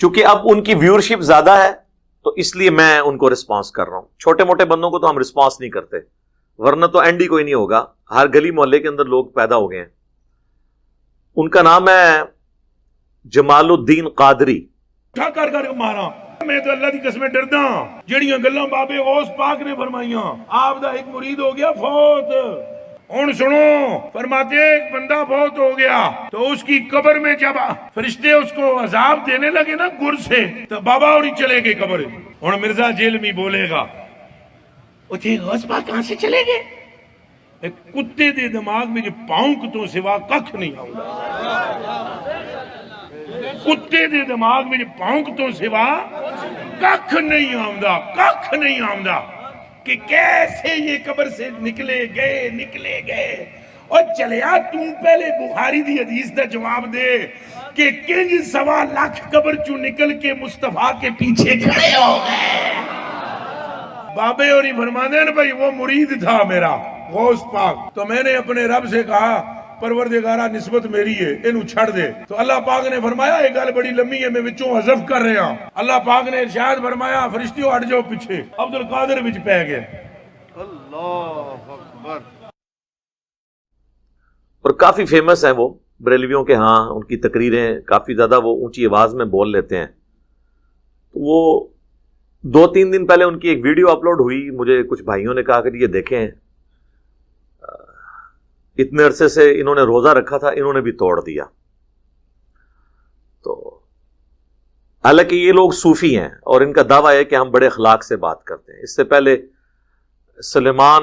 چونکہ اب ان کی ویورشپ زیادہ ہے تو اس لیے میں ان کو رسپانس کر رہا ہوں. چھوٹے موٹے بندوں کو تو ہم رسپانس نہیں کرتے, ورنہ تو اینڈ ہی کوئی نہیں ہوگا. ہر گلی محلے کے اندر لوگ پیدا ہو گئے ہیں. ان کا نام ہے جمال الدین قادری. کر مارا میں تو اللہ کی قسمیں ڈردا جڑیاں گلاں بابے غوث پاک نے فرمائیاں. آپ دا ایک مرید ہو گیا فوت. ہن سنو, فرماتے ایک بندہ فوت ہو گیا تو اس کی قبر میں جب فرشتے اس کو عذاب دینے لگے نا گر سے, تو بابا اور ہی چلے گئے قبر. ہن مرزا جیل میں بولے گا اچھے غوث پاک کہاں سے چلے گئے؟ ایک کتے دے دماغ میں جو پاؤنک تو سوا ککھ نہیں آؤں. کتے دے دماغ میں پاؤنک تو سوا ککھ نہیں آمدہ, ککھ نہیں آمدہ کہ کیسے یہ قبر سے نکلے گئے. اور چلیا تم پہلے بخاری دی حدیث دا جواب دے کہ کنج 1.25 لاکھ قبر چوں نکل کے مصطفیٰ کے پیچھے کھڑے ہو گئے. بابے اور ہی فرمانے ہیں بھائی وہ مرید تھا میرا غوث پاک, تو میں نے اپنے رب سے کہا پروردگارہ نسبت میری ہے انہوں چھڑ دے. تو اللہ پاک نے فرمایا ایک گل بڑی لمبی ہے میں وچوں حذف کر رہا ہوں. اللہ پاک نے ارشاد فرمایا فرشتیوں ہٹ جاؤ پیچھے. عبد القادر وچ پہ گئے. اللہ اکبر. اور کافی فیمس ہیں وہ بریلویوں کے ہاں, ان کی تقریریں کافی زیادہ وہ اونچی آواز میں بول لیتے ہیں. وہ 2-3 دن پہلے ان کی ایک ویڈیو اپلوڈ ہوئی. مجھے کچھ بھائیوں نے کہا کہ یہ دیکھیں اتنے عرصے سے انہوں نے روزہ رکھا تھا, انہوں نے بھی توڑ دیا. تو حالانکہ یہ لوگ صوفی ہیں اور ان کا دعویٰ ہے کہ ہم بڑے اخلاق سے بات کرتے ہیں. اس سے پہلے سلیمان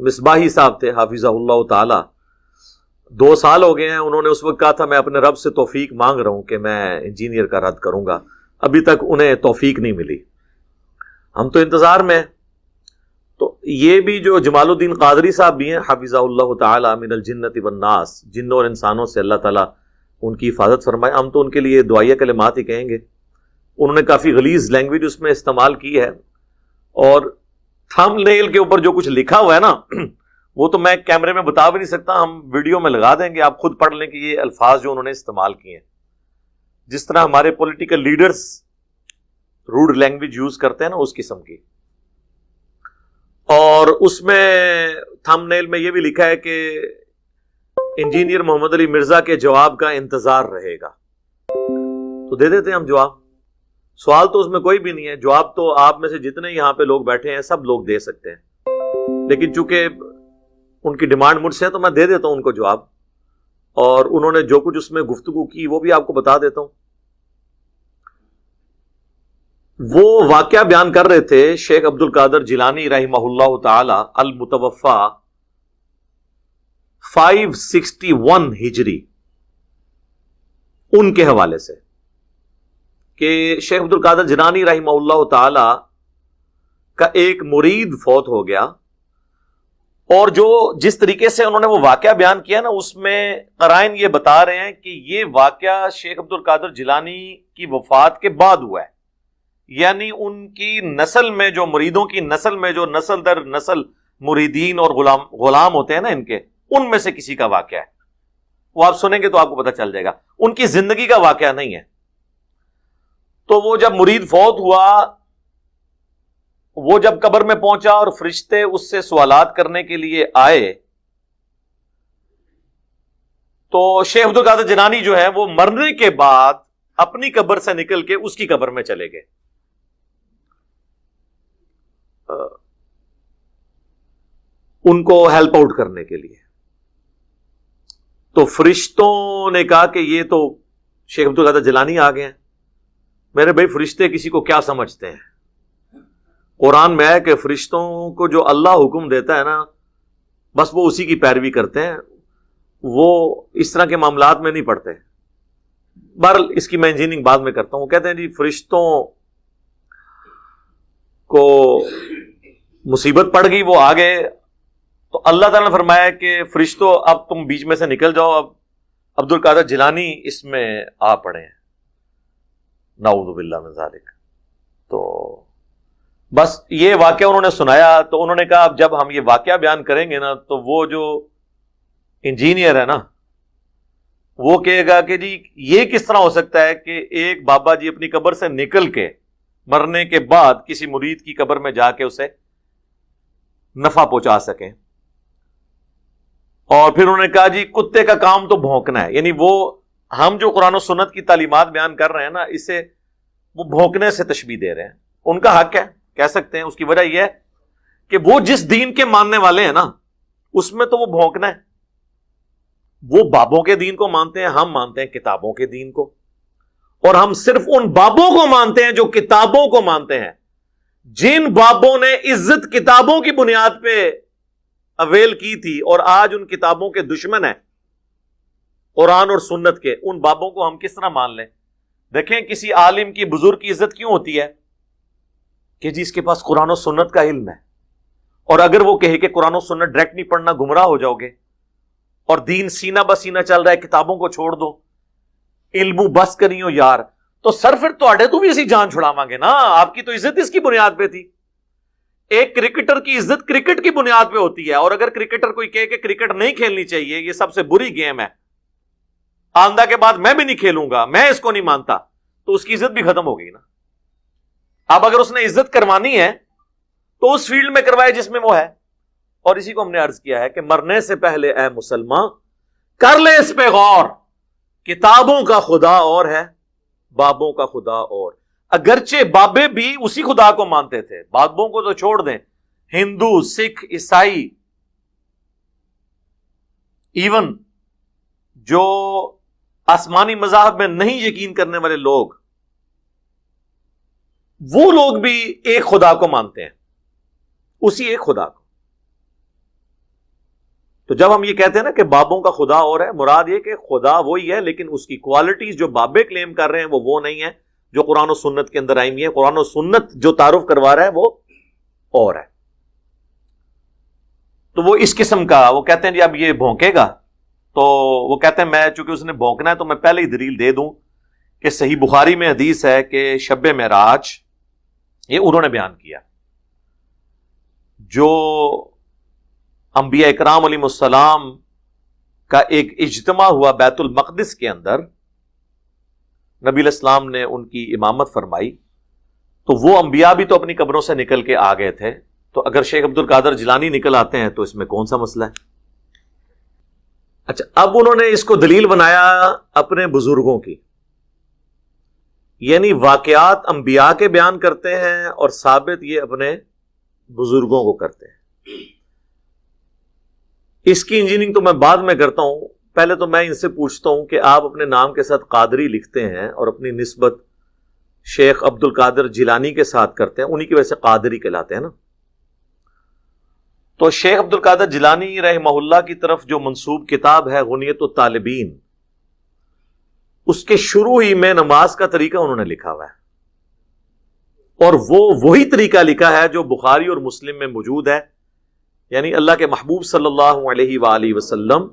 مصباحی صاحب تھے حافظہ اللہ تعالی, 2 سال ہو گئے ہیں. انہوں نے اس وقت کہا تھا میں اپنے رب سے توفیق مانگ رہا ہوں کہ میں انجینئر کا رد کروں گا. ابھی تک انہیں توفیق نہیں ملی. ہم تو انتظار میں. تو یہ بھی جو جمال الدین قادری صاحب بھی ہیں حافظہ اللہ تعالی من الجنۃ والناس, جنوں اور انسانوں سے اللہ تعالیٰ ان کی حفاظت فرمائے. ہم تو ان کے لیے دعائیہ کلمات ہی کہیں گے. انہوں نے کافی غلیظ لینگویج اس میں استعمال کی ہے, اور تھم نیل کے اوپر جو کچھ لکھا ہوا ہے نا وہ تو میں کیمرے میں بتا بھی نہیں سکتا, ہم ویڈیو میں لگا دیں گے, آپ خود پڑھ لیں کہ یہ الفاظ جو انہوں نے استعمال کیے ہیں. جس طرح ہمارے political leaders road language use کرتے ہیں نا اس قسم کی. اور اس میں تھم نیل میں یہ بھی لکھا ہے کہ انجینئر محمد علی مرزا کے جواب کا انتظار رہے گا. تو دے دیتے ہیں ہم جواب. سوال تو اس میں کوئی بھی نہیں ہے, جواب تو آپ میں سے جتنے یہاں پہ لوگ بیٹھے ہیں سب لوگ دے سکتے ہیں, لیکن چونکہ ان کی ڈیمانڈ مجھ سے ہے تو میں دے دیتا ہوں ان کو جواب. اور انہوں نے جو کچھ اس میں گفتگو کی وہ بھی آپ کو بتا دیتا ہوں. وہ واقعہ بیان کر رہے تھے شیخ عبد القادر جیلانی رحمہ اللہ تعالی المتوفا 561 ہجری, ان کے حوالے سے کہ شیخ عبد القادر جیلانی رحمہ اللہ تعالی کا ایک مرید فوت ہو گیا, اور جو جس طریقے سے انہوں نے وہ واقعہ بیان کیا نا اس میں قرائن یہ بتا رہے ہیں کہ یہ واقعہ شیخ عبد القادر جیلانی کی وفات کے بعد ہوا ہے. یعنی ان کی نسل میں جو مریدوں کی نسل میں جو نسل در نسل مریدین اور غلام ہوتے ہیں نا ان کے, ان میں سے کسی کا واقعہ ہے. وہ آپ سنیں گے تو آپ کو پتہ چل جائے گا, ان کی زندگی کا واقعہ نہیں ہے. تو وہ جب مرید فوت ہوا, وہ جب قبر میں پہنچا اور فرشتے اس سے سوالات کرنے کے لیے آئے, تو شیخ عبد القادر جیلانی جو ہے وہ مرنے کے بعد اپنی قبر سے نکل کے اس کی قبر میں چلے گئے. ان کو ہیلپ آؤٹ کرنے کے لیے. تو فرشتوں نے کہا کہ یہ تو شیخ عبد القادر جیلانی آ گئے ہیں. میرے بھائی فرشتے کسی کو کیا سمجھتے ہیں؟ قرآن میں ہے کہ فرشتوں کو جو اللہ حکم دیتا ہے نا بس وہ اسی کی پیروی کرتے ہیں, وہ اس طرح کے معاملات میں نہیں پڑتے. بہرحال اس کی میں انجینئرنگ بعد میں کرتا ہوں. کہتے ہیں جی فرشتوں کو مصیبت پڑ گئی, وہ آ گئے, تو اللہ تعالیٰ نے فرمایا کہ فرشتوں اب تم بیچ میں سے نکل جاؤ, اب عبد القادر جیلانی اس میں آ پڑے ہیں. نعوذ باللہ من ذالک. تو بس یہ واقعہ انہوں نے سنایا, تو انہوں نے کہا اب جب ہم یہ واقعہ بیان کریں گے نا تو وہ جو انجینئر ہے نا وہ کہے گا کہ جی یہ کس طرح ہو سکتا ہے کہ ایک بابا جی اپنی قبر سے نکل کے مرنے کے بعد کسی مرید کی قبر میں جا کے اسے نفع پہنچا سکیں. اور پھر انہوں نے کہا جی کتے کا کام تو بھونکنا ہے. یعنی وہ ہم جو قرآن و سنت کی تعلیمات بیان کر رہے ہیں نا، اسے وہ بھونکنے سے تشبیہ دے رہے ہیں. ان کا حق ہے، کہہ سکتے ہیں. اس کی وجہ یہ ہے کہ وہ جس دین کے ماننے والے ہیں نا، اس میں تو وہ بھونکنا ہے. وہ بابوں کے دین کو مانتے ہیں، ہم مانتے ہیں کتابوں کے دین کو. اور ہم صرف ان بابوں کو مانتے ہیں جو کتابوں کو مانتے ہیں. جن بابوں نے عزت کتابوں کی بنیاد پہ اویل کی تھی اور آج ان کتابوں کے دشمن ہیں قرآن اور سنت کے، ان بابوں کو ہم کس طرح مان لیں؟ دیکھیں کسی عالم کی، بزرگ کی عزت کیوں ہوتی ہے؟ کہ جی اس کے پاس قرآن و سنت کا علم ہے. اور اگر وہ کہے کہ قرآن و سنت ڈائریکٹ نہیں پڑھنا گمراہ ہو جاؤ گے، اور دین سینہ بسینہ چل رہا ہے، کتابوں کو چھوڑ دو، علم بس کریو یار، تو سر پھر تو بھی اسی جان چھڑاواں گے نا. آپ کی تو عزت اس کی بنیاد پہ تھی. ایک کرکٹر کی عزت کرکٹ کی بنیاد پہ ہوتی ہے، اور اگر کرکٹر کوئی کہے کہ کرکٹ نہیں کھیلنی چاہیے، یہ سب سے بری گیم ہے، آندہ کے بعد میں بھی نہیں کھیلوں گا، میں اس کو نہیں مانتا، تو اس کی عزت بھی ختم ہو گئی نا. اب اگر اس نے عزت کروانی ہے تو اس فیلڈ میں کروائے جس میں وہ ہے. اور اسی کو ہم نے عرض کیا ہے کہ مرنے سے پہلے اے مسلمان کر لے اس پہ غور. کتابوں کا خدا اور ہے، بابوں کا خدا اور. اگرچہ بابے بھی اسی خدا کو مانتے تھے، بابوں کو تو چھوڑ دیں. ہندو، سکھ، عیسائی، ایون جو آسمانی مذاہب میں نہیں یقین کرنے والے لوگ، وہ لوگ بھی ایک خدا کو مانتے ہیں، اسی ایک خدا کو. تو جب ہم یہ کہتے ہیں نا کہ بابوں کا خدا اور ہے، مراد یہ کہ خدا وہی ہے، لیکن اس کی کوالٹیز جو بابے کلیم کر رہے ہیں وہ نہیں ہے جو قرآن و سنت کے اندر آئی ہوئی ہے. قرآن و سنت جو تعارف کروا رہا ہے وہ اور ہے. تو وہ اس قسم کا، وہ کہتے ہیں جی اب یہ بھونکے گا، تو وہ کہتے ہیں میں چونکہ اس نے بھونکنا ہے تو میں پہلے ہی دلیل دے دوں کہ صحیح بخاری میں حدیث ہے کہ شب معراج، یہ انہوں نے بیان کیا، جو انبیاء اکرام علیہ السلام کا ایک اجتماع ہوا بیت المقدس کے اندر، نبی علیہ السلام نے ان کی امامت فرمائی. تو وہ انبیاء بھی تو اپنی قبروں سے نکل کے آ گئے تھے، تو اگر شیخ عبد القادر جیلانی نکل آتے ہیں تو اس میں کون سا مسئلہ ہے؟ اچھا، اب انہوں نے اس کو دلیل بنایا اپنے بزرگوں کی، یعنی واقعات انبیاء کے بیان کرتے ہیں اور ثابت یہ اپنے بزرگوں کو کرتے ہیں. اس کی انجینئرنگ تو میں بعد میں کرتا ہوں، پہلے تو میں ان سے پوچھتا ہوں کہ آپ اپنے نام کے ساتھ قادری لکھتے ہیں اور اپنی نسبت شیخ عبد القادر جیلانی کے ساتھ کرتے ہیں، انہی کی وجہ سے قادری کہلاتے ہیں نا. تو شیخ عبد القادر جیلانی رحمہ اللہ کی طرف جو منسوب کتاب ہے غنیت الطالبین، اس کے شروع ہی میں نماز کا طریقہ انہوں نے لکھا ہوا ہے، اور وہ وہی طریقہ لکھا ہے جو بخاری اور مسلم میں موجود ہے. یعنی اللہ کے محبوب صلی اللہ علیہ وآلہ وسلم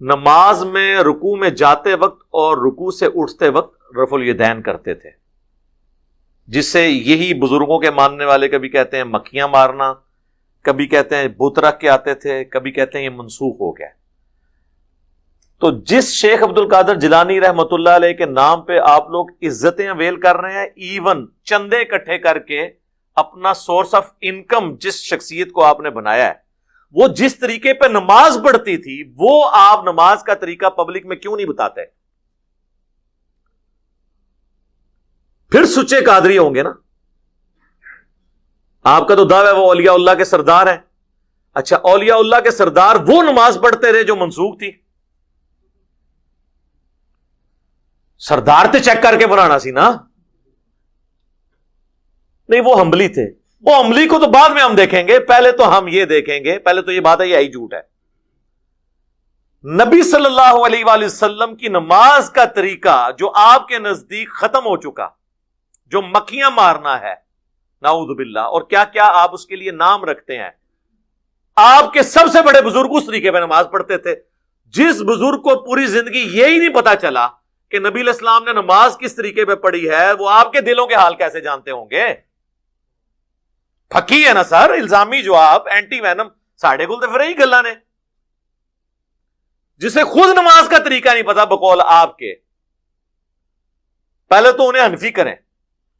نماز میں رکوع میں جاتے وقت اور رکوع سے اٹھتے وقت رفع الیدین کرتے تھے، جس سے یہی بزرگوں کے ماننے والے کبھی کہتے ہیں مکھیاں مارنا، کبھی کہتے ہیں بت رکھ کے آتے تھے، کبھی کہتے ہیں یہ منسوخ ہو گیا. تو جس شیخ عبد القادر جیلانی رحمۃ اللہ علیہ کے نام پہ آپ لوگ عزتیں اویل کر رہے ہیں، ایون چندے اکٹھے کر کے اپنا سورس آف انکم جس شخصیت کو آپ نے بنایا ہے، وہ جس طریقے پہ نماز پڑھتی تھی وہ آپ نماز کا طریقہ پبلک میں کیوں نہیں بتاتے؟ پھر سچے قادری ہوں گے نا. آپ کا تو دعویٰ ہے وہ اولیاء اللہ کے سردار ہیں. اچھا، اولیاء اللہ کے سردار وہ نماز پڑھتے رہے جو منسوخ تھی؟ سردار تے چیک کر کے بنانا سی نا. نہیں، وہ حنبلی تھے. وہ حنبلی کو تو بعد میں ہم دیکھیں گے، پہلے تو ہم یہ دیکھیں گے، پہلے تو یہ بات ہے یہ آئی جھوٹ ہے. نبی صلی اللہ علیہ وآلہ وسلم کی نماز کا طریقہ جو آپ کے نزدیک ختم ہو چکا، جو مکھیاں مارنا ہے، نعوذ باللہ، اور کیا کیا آپ اس کے لیے نام رکھتے ہیں. آپ کے سب سے بڑے بزرگ اس طریقے پہ نماز پڑھتے تھے. جس بزرگ کو پوری زندگی یہی نہیں پتا چلا کہ نبی علیہ السلام نے نماز کس طریقے پہ پڑھی ہے، وہ آپ کے دلوں کے حال کیسے جانتے ہوں گے؟ پھکی ہے نا سر، الزامی جو آپ اینٹی وینم ساڑھے گل تو پھر یہی گلا نے. جسے خود نماز کا طریقہ نہیں پتا بقول آپ کے، پہلے تو انہیں حنفی کریں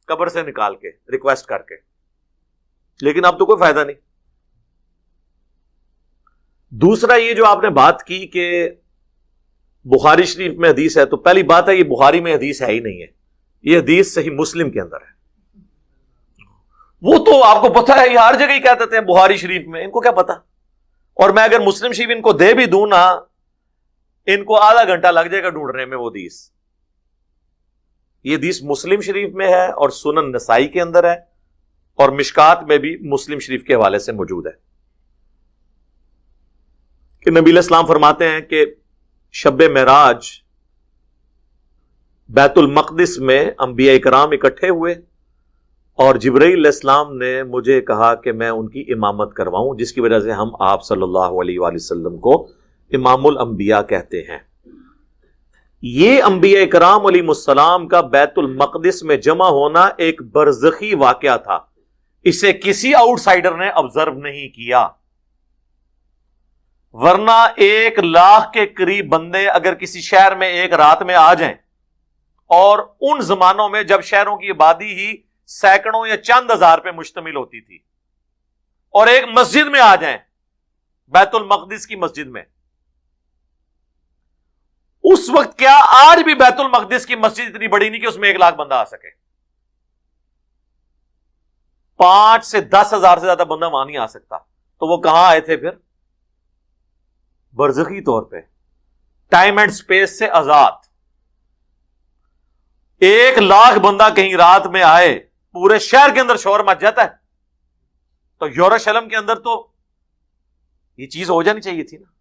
قبر سے نکال کے ریکویسٹ کر کے، لیکن اب تو کوئی فائدہ نہیں۔ دوسرا یہ جو آپ نے بات کی کہ بخاری شریف میں حدیث ہے، تو پہلی بات ہے یہ بخاری میں حدیث ہے ہی نہیں ہے، یہ حدیث صحیح مسلم کے اندر ہے۔ وہ تو آپ کو پتا ہے یہ ہر جگہ ہی کہہ دیتے ہیں بخاری شریف میں، ان کو کیا پتا؟ اور میں اگر مسلم شریف ان کو دے بھی دوں نا، ان کو آدھا گھنٹہ لگ جائے گا ڈھونڈنے میں وہ حدیث۔ یہ حدیث مسلم شریف میں ہے اور سنن نسائی کے اندر ہے، اور مشکات میں بھی مسلم شریف کے حوالے سے موجود ہے کہ نبی علیہ السلام فرماتے ہیں کہ شب معراج بیت المقدس میں انبیاء کرام اکٹھے ہوئے اور جبرائیل علیہ السلام نے مجھے کہا کہ میں ان کی امامت کرواؤں، جس کی وجہ سے ہم آپ صلی اللہ علیہ وآلہ وسلم کو امام الانبیاء کہتے ہیں۔ یہ انبیاء کرام علیہ السلام کا بیت المقدس میں جمع ہونا ایک برزخی واقعہ تھا، اسے کسی آؤٹ سائیڈر نے آبزرو نہیں کیا، ورنہ 1,00,000 کے قریب بندے اگر کسی شہر میں ایک رات میں آ جائیں، اور ان زمانوں میں جب شہروں کی آبادی ہی سینکڑوں یا چند ہزار پہ مشتمل ہوتی تھی، اور ایک مسجد میں آ جائیں، بیت المقدس کی مسجد میں، اس وقت کیا آج بھی بیت المقدس کی مسجد اتنی بڑی نہیں کہ اس میں 1,00,000 بندہ آ سکے؟ 5 سے 10,000 سے زیادہ بندہ وہاں نہیں آ سکتا، تو وہ کہاں آئے تھے پھر؟ برزخی طور پہ، ٹائم اینڈ سپیس سے آزاد۔ 1,00,000 بندہ کہیں رات میں آئے، پورے شہر کے اندر شور مچ جاتا ہے، تو یروشلم کے اندر تو یہ چیز ہو جانی چاہیے تھی نا۔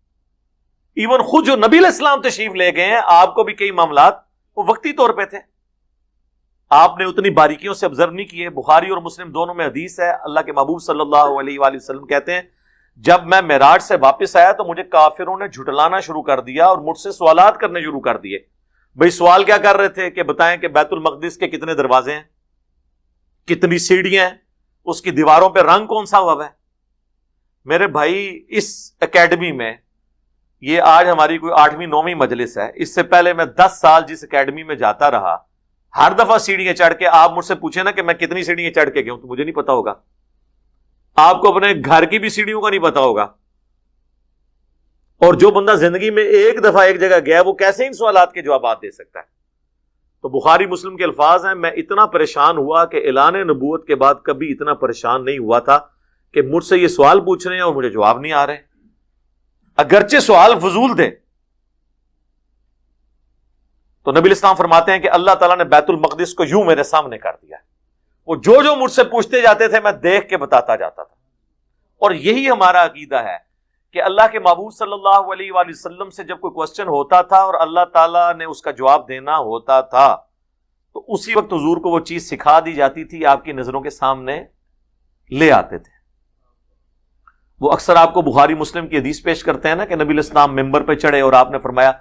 ایون خود جو نبی علیہ السلام تشریف لے گئے ہیں، آپ کو بھی کئی معاملات وہ وقتی طور پہ تھے، آپ نے اتنی باریکیوں سے آبزرو نہیں کیے۔ بخاری اور مسلم دونوں میں حدیث ہے، اللہ کے محبوب صلی اللہ علیہ وآلہ وسلم کہتے ہیں جب میں معراج سے واپس آیا تو مجھے کافروں نے جھٹلانا شروع کر دیا اور مجھ سے سوالات کرنے شروع کر دیے۔ بھئی سوال کیا کر رہے تھے کہ بتائیں کہ بیت المقدس کے کتنے دروازے ہیں، کتنی سیڑھیاں ہیں، اس کی دیواروں پہ رنگ کون سا ہوا ہے۔ میرے بھائی اس اکیڈمی میں، یہ آج ہماری کوئی 8ویں 9ویں مجلس ہے، اس سے پہلے میں 10 سال جس اکیڈمی میں جاتا رہا، ہر دفعہ سیڑھیاں چڑھ کے، آپ مجھ سے پوچھیں نا کہ میں کتنی سیڑھیاں چڑھ کے گیا ہوں تو مجھے نہیں پتا ہوگا، آپ کو اپنے گھر کی بھی سیڑھیوں کا نہیں پتا ہوگا۔ اور جو بندہ زندگی میں ایک دفعہ ایک جگہ گیا وہ کیسے ان سوالات کے جوابات دے سکتا ہے؟ تو بخاری مسلم کے الفاظ ہیں، میں اتنا پریشان ہوا کہ اعلان نبوت کے بعد کبھی اتنا پریشان نہیں ہوا تھا کہ مجھ سے یہ سوال پوچھ رہے ہیں اور مجھے جواب نہیں آ رہے، اگرچہ سوال فضول تھے۔ تو نبی الاسلام فرماتے ہیں کہ اللہ تعالیٰ نے بیت المقدس کو یوں میرے سامنے کر دیا، وہ جو مجھ سے پوچھتے جاتے تھے میں دیکھ کے بتاتا جاتا تھا۔ اور یہی ہمارا عقیدہ ہے کہ اللہ کے محبوب صلی اللہ علیہ وآلہ وسلم سے جب کوئی کوسچن ہوتا تھا اور اللہ تعالیٰ نے اس کا جواب دینا ہوتا تھا تو اسی وقت حضور کو وہ چیز سکھا دی جاتی تھی، آپ کی نظروں کے سامنے لے آتے تھے۔ وہ اکثر آپ کو بخاری مسلم کی حدیث پیش کرتے ہیں نا کہ نبی علیہ السلام ممبر پہ چڑھے اور آپ نے فرمایا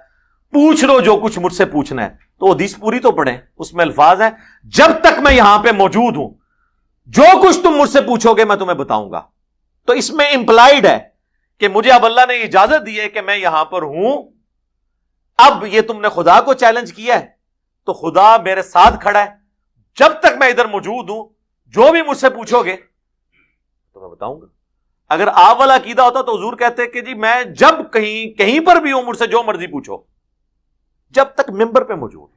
پوچھ لو جو کچھ مجھ سے پوچھنا ہے، تو حدیث پوری تو پڑھیں، اس میں الفاظ ہیں جب تک میں یہاں پہ موجود ہوں جو کچھ تم مجھ سے پوچھو گے میں تمہیں بتاؤں گا۔ تو اس میں امپلائیڈ ہے کہ مجھے اب اللہ نے اجازت دی ہے کہ میں یہاں پر ہوں، اب یہ تم نے خدا کو چیلنج کیا ہے تو خدا میرے ساتھ کھڑا ہے، جب تک میں ادھر موجود ہوں جو بھی مجھ سے پوچھو گے تو میں بتاؤں گا۔ اگر آپ والا عقیدہ ہوتا تو حضور کہتے کہ جی میں جب کہیں پر بھی ہوں مجھ سے جو مرضی پوچھو، جب تک ممبر پہ موجود۔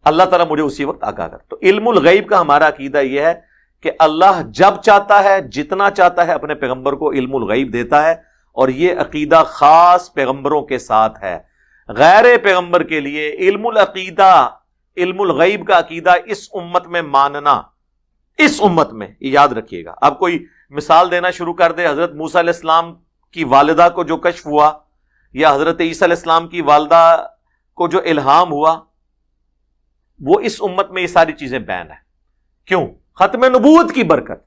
اللہ تعالیٰ مجھے اسی وقت آگاہ کر۔ تو علم الغیب کا ہمارا عقیدہ یہ ہے کہ اللہ جب چاہتا ہے جتنا چاہتا ہے اپنے پیغمبر کو علم الغیب دیتا ہے، اور یہ عقیدہ خاص پیغمبروں کے ساتھ ہے۔ غیر پیغمبر کے لیے علم العقیدہ، علم الغیب کا عقیدہ اس امت میں ماننا، اس امت میں، یاد رکھیے گا۔ اب کوئی مثال دینا شروع کر دے، حضرت موسیٰ علیہ السلام کی والدہ کو جو کشف ہوا، یا حضرت عیسیٰ علیہ السلام کی والدہ کو جو الہام ہوا، وہ اس امت میں یہ ساری چیزیں بین ہیں۔ کیوں؟ ختم نبوت کی برکت۔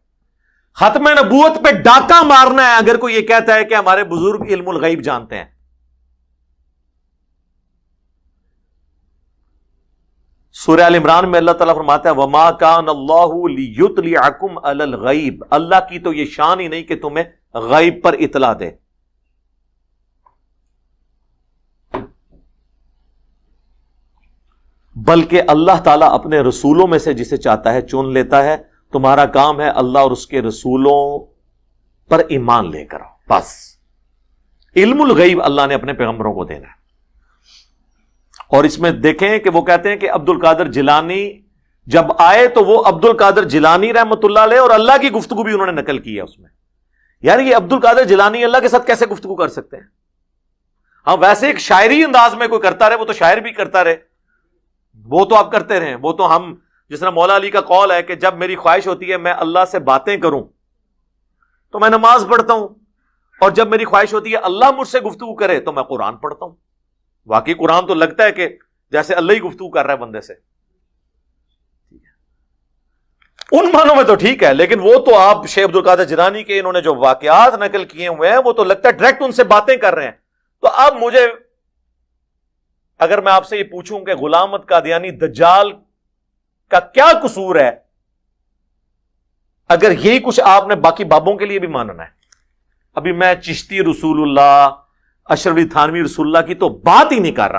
ختم نبوت پہ ڈاکہ مارنا ہے اگر کوئی یہ کہتا ہے کہ ہمارے بزرگ علم الغیب جانتے ہیں۔ سورہ ال عمران میں اللہ تعالیٰ فرماتا ہے وَمَا كَانَ اللَّهُ لِيُطْلِعَكُمْ عَلَى الْغَيْبِ، اللہ کی تو یہ شان ہی نہیں کہ تمہیں غیب پر اطلاع دے۔ بلکہ اللہ تعالیٰ اپنے رسولوں میں سے جسے چاہتا ہے چن لیتا ہے. تمہارا کام ہے اللہ اور اس کے رسولوں پر ایمان لے کر آؤ بس. علم الغیب اللہ نے اپنے پیغمبروں کو دینا ہے. اور اس میں دیکھیں کہ وہ کہتے ہیں کہ عبد القادر جیلانی جب آئے تو وہ عبد القادر جیلانی رحمۃ اللہ علیہ اور اللہ کی گفتگو بھی انہوں نے نقل کی ہے اس میں. یار یہ عبد القادر جیلانی اللہ کے ساتھ کیسے گفتگو کر سکتے ہیں؟ ہاں ویسے ایک شاعری انداز میں کوئی کرتا رہے وہ تو شاعر بھی کرتا رہے, وہ تو آپ کرتے رہیں, وہ تو ہم جس طرح مولا علی کا قول ہے کہ جب میری خواہش ہوتی ہے میں اللہ سے باتیں کروں تو میں نماز پڑھتا ہوں, اور جب میری خواہش ہوتی ہے اللہ مجھ سے گفتگو کرے تو میں قرآن پڑھتا ہوں. واقعی قرآن تو لگتا ہے کہ جیسے اللہ ہی گفتگو کر رہا ہے بندے سے. ان معنوں میں تو ٹھیک ہے, لیکن وہ تو آپ شیخ عبد القادر جیلانی کے انہوں نے جو واقعات نقل کیے ہوئے ہیں وہ تو لگتا ہے ڈائریکٹ ان سے باتیں کر رہے ہیں. تو اب مجھے اگر میں آپ سے یہ پوچھوں کہ غلام احمد قادیانی دجال کا کیا قصور ہے, اگر یہی کچھ آپ نے باقی بابوں کے لیے بھی ماننا ہے, ابھی میں چشتی رسول اللہ اشرف علی تھانوی رسول اللہ کی تو بات ہی نہیں کر رہا.